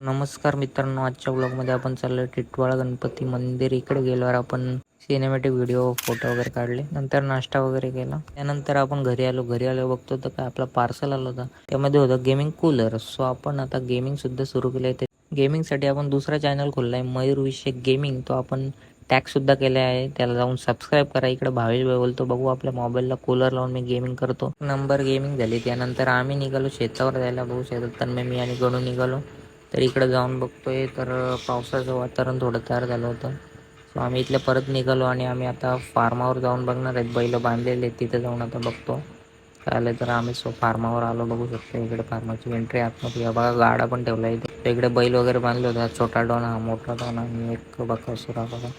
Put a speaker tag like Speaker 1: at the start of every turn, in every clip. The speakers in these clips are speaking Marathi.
Speaker 1: नमस्कार मित्रांनो, आजच्या ब्लॉगमध्ये आपण चाललो टिटवाळा गणपती मंदिर. इकडे गेल्यावर आपण सिनेमॅटिक व्हिडिओ फोटो वगैरे काढले, नंतर नाश्ता वगैरे केला. त्यानंतर आपण घरी आलो बघतो तर काय आपला पार्सल आलं होतं. त्यामध्ये होतं गेमिंग कूलर. सो आपण आता गेमिंग सुद्धा सुरू केलं आहे. गेमिंगसाठी आपण दुसरा चॅनल खोलला आहे, मयूर विषय गेमिंग. तो आपण टॅग सुद्धा केले आहे, त्याला जाऊन सबस्क्राईब करा. इकडे भावेश भाई बोलतो, बघू आपल्या मोबाईलला कूलर लावून मी गेमिंग करतो. नंबर गेमिंग झाली. त्यानंतर आम्ही निघालो शेतावर जायला. बघू शेतात तर मी आणि गणू निघालो. तर इकडे जाऊन बघतोय तर पावसाचं वातावरण थोडं तयार झालं होतं. सो आम्ही इथल्या परत निघालो आणि आम्ही आता फार्मावर जाऊन बघणार आहेत. बैल बांधलेले आहेत, तिथे जाऊन आता बघतो काय आलं. तर आम्ही फार्मावर आलो. बघू शकतो इकडे फार्माची एंट्री आतमध्ये. बघा गाडा पण ठेवला आहे इथे. इकडे बैल वगैरे बांधले होता, छोटा डॉन हा, मोठा डॉन आणि एक बकासूर बघा.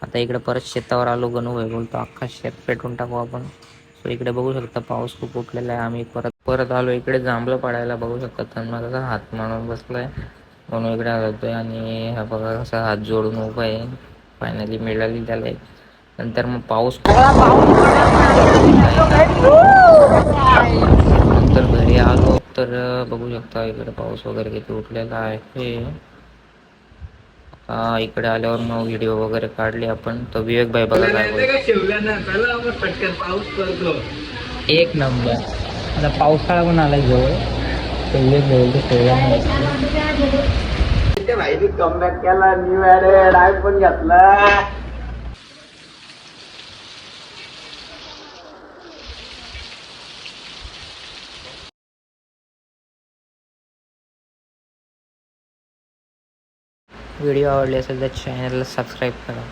Speaker 1: आता इकडे परत शेतावर आलो. गणू भाई बोलतो अख्खा शेत पेटून टाकू आपण. सो इकडे बघू शकता पाऊस खूप उठलेला आहे. आम्ही परत आलो. इकडे जांभळं पडायला बघू शकता. तर माझा हात मारून बसलाय म्हणून इकडे आलोय. आणि हा बघा कसा हात जोडून उभा आहे. फायनली मिळाली त्याला. नंतर मग पाऊस नंतर घरी आलो तर बघू शकता इकडे पाऊस वगैरे किती उठलेला आहे. इकडे आल्यावर मग व्हिडिओ वगैरे काढले आपण. तर विवेक भाई बघा काय बोलतो. एक नंबर. आता पावसाळा पण आलाय जवळ. तर विवेक भाई बोलतो भाईने कमबॅक केला. न्यू ॲडेड आयफोन घेतला. व्हिडिओ आवडले असेल तर चॅनलला सबस्क्राईब करा.